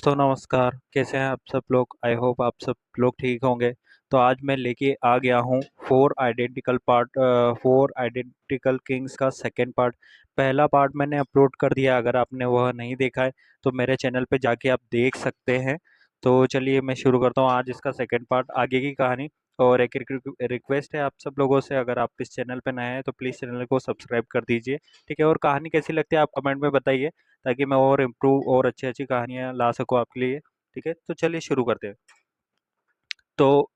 दोस्तों नमस्कार। कैसे हैं आप सब लोग? आई होप आप सब लोग ठीक होंगे। तो आज मैं लेके आ गया हूँ फोर आइडेंटिकल किंग्स का सेकंड पार्ट। पहला पार्ट मैंने अपलोड कर दिया, अगर आपने वह नहीं देखा है तो मेरे चैनल पे जाके आप देख सकते हैं। तो चलिए मैं शुरू करता हूँ आज इसका सेकंड पार्ट, आगे की कहानी। और एक रिक्वेस्ट है आप सब लोगों से, अगर आप इस चैनल पे नए हैं तो प्लीज़ चैनल को सब्सक्राइब कर दीजिए। ठीक है, और कहानी कैसी लगती है आप कमेंट में बताइए, ताकि मैं और इम्प्रूव और अच्छी अच्छी कहानियाँ ला सकूँ आपके लिए। ठीक है, तो चलिए शुरू करते हैं। तो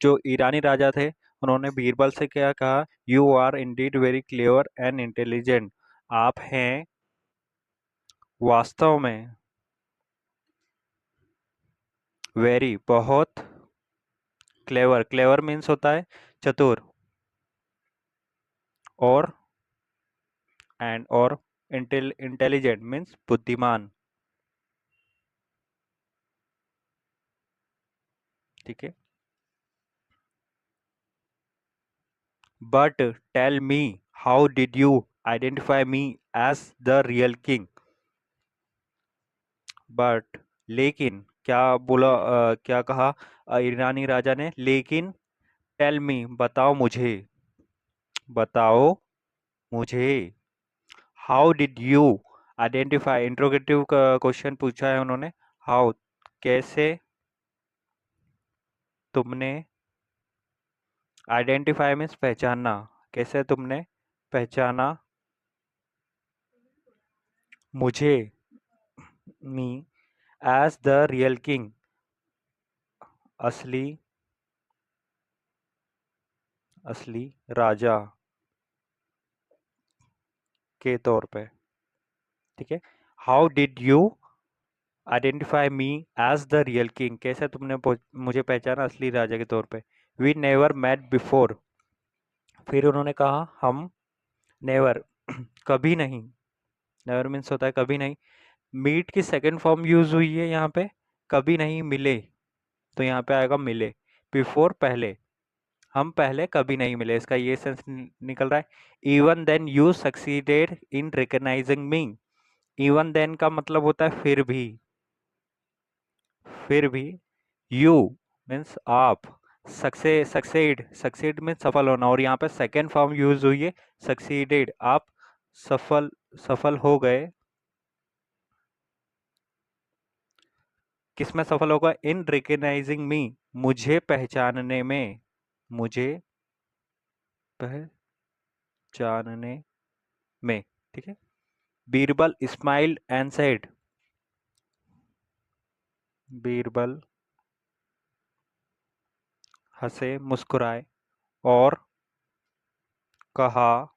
जो ईरानी राजा थे, उन्होंने बीरबल से क्या कहा? You are indeed very clever and intelligent. आप हैं वास्तव में वेरी बहुत, क्लेवर क्लेवर मीन्स होता है चतुर, और एंड और इंटेलिजेंट मीन्स बुद्धिमान। ठीक है, but tell me, how did you identify me as the real king? But लेकिन क्या बोला, क्या कहा ईरानी राजा ने? लेकिन टेल मी, बताओ मुझे, बताओ मुझे, how did you identify, interrogative का क्वेश्चन पूछा है उन्होंने। हाउ, कैसे तुमने, आइडेंटिफाई मीन्स पहचानना, कैसे तुमने पहचाना मुझे, me, as the real king, असली, असली राजा के तौर पे। ठीक है, how did you identify me as the real king, कैसे तुमने मुझे पहचाना असली राजा के तौर पे। वी नेवर मेट बिफोर, फिर उन्होंने कहा हम नेवर कभी नहीं, नेवर मीन्स होता है कभी नहीं। मीट की सेकंड फॉर्म यूज हुई है यहाँ पे, कभी नहीं मिले, तो यहाँ पे आएगा मिले। बिफोर पहले, हम पहले कभी नहीं मिले, इसका ये सेंस निकल रहा है। Even then you succeeded in recognising me, even then का मतलब होता है फिर भी, फिर भी। यू मीन्स आप, सक्सेड मीन्स सफल होना, और यहाँ पे सेकेंड फॉर्म यूज हुई है सक्सीडेड, आप सफल, सफल हो गए। किसमें सफल होगा? इन रिकग्नाइजिंग मी, मुझे पहचानने में, मुझे पहचानने में। ठीक है, Birbal smiled and said, Birbal हंसे मुस्कुराए और कहा,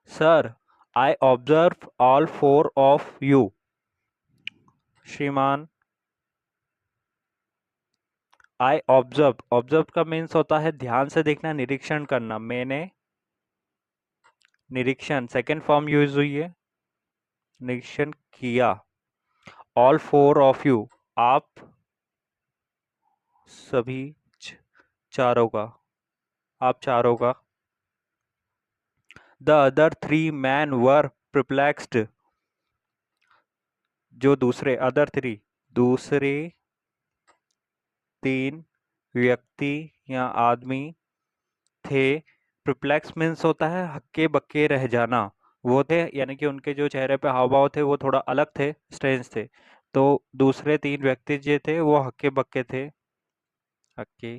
sir, I observe all four of you, श्रीमान। आई ऑब्जर्व, ऑब्जर्व का मीन्स होता है ध्यान से देखना, निरीक्षण करना। मैंने निरीक्षण, सेकेंड फॉर्म यूज हुई है, निरीक्षण किया। ऑल फोर ऑफ यू, आप सभी, चारों का, आप चारों का। The other three man were perplexed, जो दूसरे, अदर थ्री, दूसरे तीन व्यक्ति या आदमी थे। परप्लेक्स मीन्स होता है हक्के बक्के रह जाना, वो थे यानी कि उनके जो चेहरे पे हाव भाव थे वो थोड़ा अलग थे, स्ट्रेंज थे। तो दूसरे तीन व्यक्ति जो थे वो हक्के बक्के थे, हक्के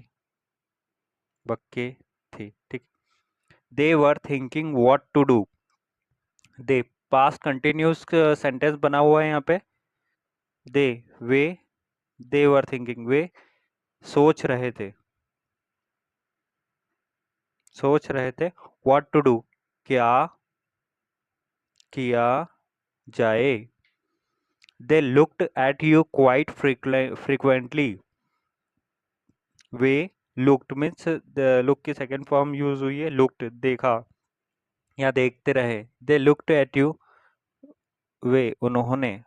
बक्के थे। ठीक, they were thinking what to do, they past continuous sentence बना हुआ है यहाँ पे। दे, वे, दे वर थिंकिंग, वे सोच रहे थे, सोच रहे थे। व्हाट टू डू, क्या किया जाए। They looked at you quite frequently, way looked means look की सेकेंड फॉर्म यूज हुई है लुक्ड, देखा या देखते रहे। दे लुक्ड एट यू, वे उन्होंने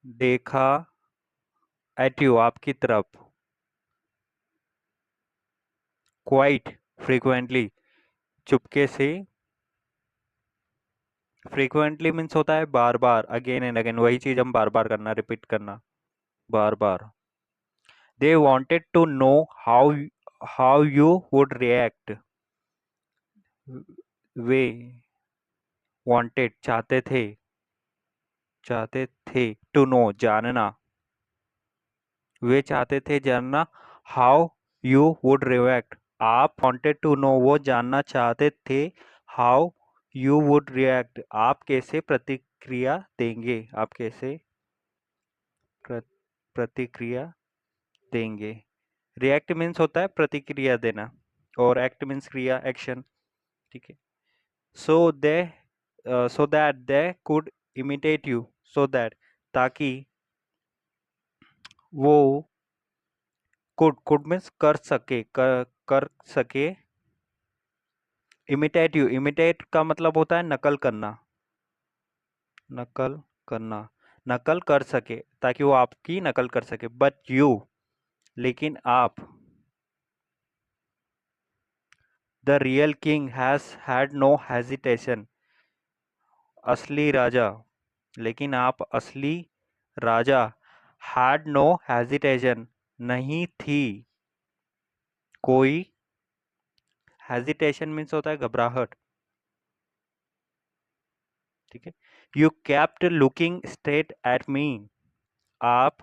देखा, एट यू आपकी तरफ, क्वाइट फ्रिक्वेंटली चुपके से, फ्रीक्वेंटली मीन्स होता है बार बार, अगेन एंड अगेन, वही चीज हम बार बार करना, रिपीट करना, बार बार। They wanted to know how you would react. वे वांटेड चाहते थे टू नो जानना, वे चाहते थे जानना, हाउ यू वुड रिएक्ट, आप वांटेड टू नो, वो जानना चाहते थे, हाउ यू वुड रिएक्ट, आप कैसे प्रतिक्रिया देंगे, आप कैसे प्र, प्रतिक्रिया देंगे। रिएक्ट मीन्स होता है प्रतिक्रिया देना, और एक्ट मीन्स क्रिया, एक्शन। ठीक है। So they so that they could imitate you, so that, ताकि वो, कुड मीन्स कर सके, इमिटेट यू, इमिटेट का मतलब होता है नकल करना, नकल करना, नकल कर सके, ताकि वो आपकी नकल कर सके। बट यू, लेकिन आप, the real king has had no hesitation, असली राजा, लेकिन आप असली राजा, हैड नो हेजिटेशन, नहीं थी कोई, हेजिटेशन मीन्स होता है घबराहट। ठीक है। You kept looking straight at me, आप,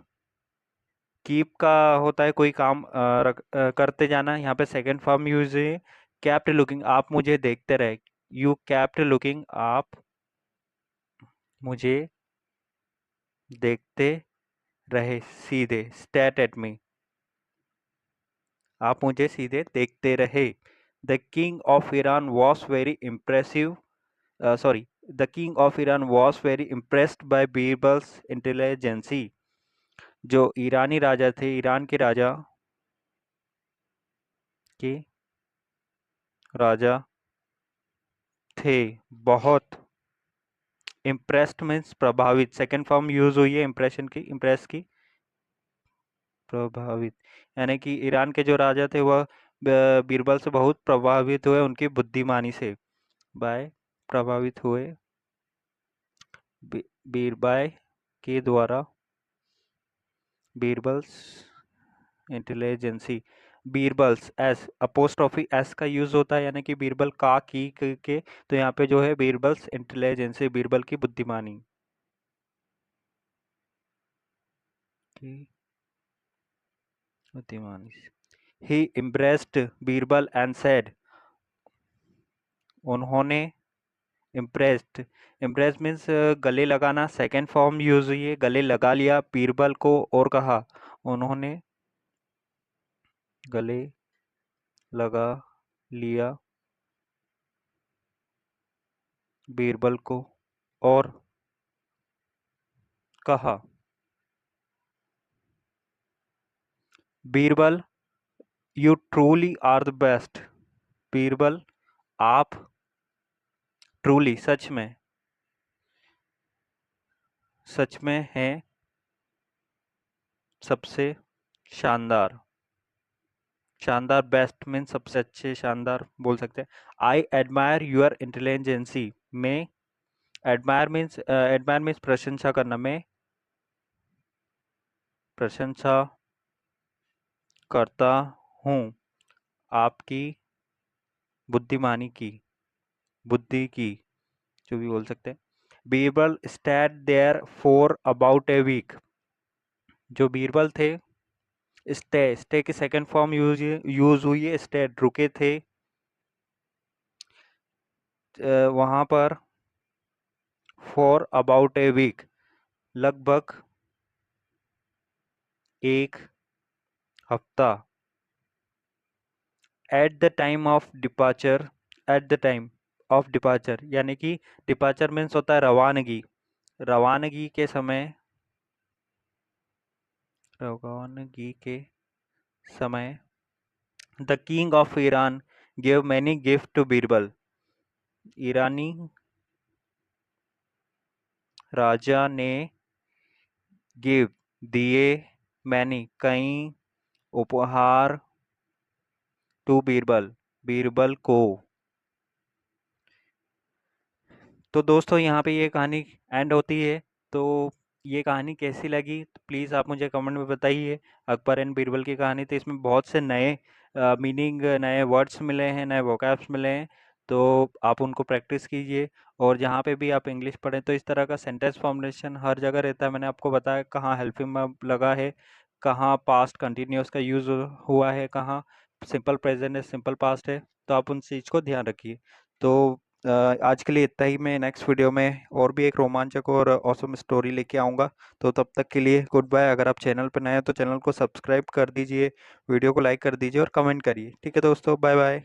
कीप का होता है कोई काम करते जाना, यहाँ पे सेकंड फॉर्म यूज है। केप्ट लुकिंग, आप मुझे देखते रहे, यू केप्ट लुकिंग, आप मुझे देखते रहे, सीधे, स्टेट एट मी, आप मुझे सीधे देखते रहे। The king of Iran was very impressive, sorry, the king of Iran was very impressed by Birbal's intelligency, जो ईरानी राजा थे, ईरान के के राजा थे, बहुत, इम्प्रेस्ड मीन्स प्रभावित, सेकंड फॉर्म यूज हुई है इम्प्रेशन की, इम्प्रेस की, प्रभावित, यानी कि ईरान के जो राजा थे वह बीरबल से बहुत प्रभावित हुए, उनकी बुद्धिमानी से, बाय, प्रभावित हुए, बीरबाई के द्वारा, Birbal's intelligency, Birbal's, S apostrophe S का यूज होता है, यानी कि बीरबल का के, तो यहाँ पे जो है बीरबल्स इंटेलिजेंसी, बीरबल की बुद्धिमानी की बुद्धिमानी। ही इम्प्रेस्ड बीरबल एंड सेड, उन्होंने, इम्प्रेस्ड, इम्प्रेस मीन्स गले लगाना, सेकंड फॉर्म यूज हुई है, गले लगा लिया बीरबल को, और कहा, उन्होंने गले लगा लिया बीरबल को, और कहा, Birbal, you truly are the best, Birbal, आप ट्रूली, सच में हैं सबसे शानदार, शानदार, बेस्ट मीन्स सबसे अच्छे, शानदार बोल सकते हैं। आई एडमायर यूर इंटेलिजेंसी, में, एडमायर मीन्स प्रशंसा करना, मैं प्रशंसा करता हूँ आपकी बुद्धिमानी की, बुद्धि की, जो भी बोल सकते हैं। Birbal stayed there for about a week, जो बीरबल थे, स्टे की सेकंड फॉर्म यूज हुई है, स्टेट, रुके थे, वहां पर, फॉर अबाउट ए वीक, लगभग एक हफ्ता, at the time of departure, at the time of departure, यानी कि डिपार्चर मीन्स होता है रवानगी, रवानगी के समय, रवानगी के समय, the king of Iran give many gift to Birbal, ईरानी राजा ने गिव, दिए, मैनी, कई, उपहार, टू बीरबल, बीरबल को, तो दोस्तों यहाँ पे ये कहानी एंड होती है। तो ये कहानी कैसी लगी तो प्लीज़ आप मुझे कमेंट में बताइए। अकबर एंड बीरबल की कहानी, तो इसमें बहुत से नए मीनिंग, नए वर्ड्स मिले हैं, नए वोकैब्स मिले हैं। तो आप उनको प्रैक्टिस कीजिए। और जहाँ पे भी आप इंग्लिश पढ़ें तो इस तरह का सेंटेंस फॉर्मेशन हर जगह रहता है। मैंने आपको बताया कहाँ हेल्पिंग वर्ब लगा है, कहाँ पास्ट कंटिन्यूस का यूज़ हुआ है, कहाँ सिंपल प्रेजेंट है, सिंपल पास्ट है। तो आप उन चीज़ को ध्यान रखिए। तो आज के लिए इतना ही। मैं नेक्स्ट वीडियो में और भी एक रोमांचक और ऑसम स्टोरी लेके आऊँगा। तो तब तक के लिए गुड बाय। अगर आप चैनल पर नए हैं तो चैनल को सब्सक्राइब कर दीजिए, वीडियो को लाइक कर दीजिए और कमेंट करिए। ठीक है दोस्तों, बाय बाय।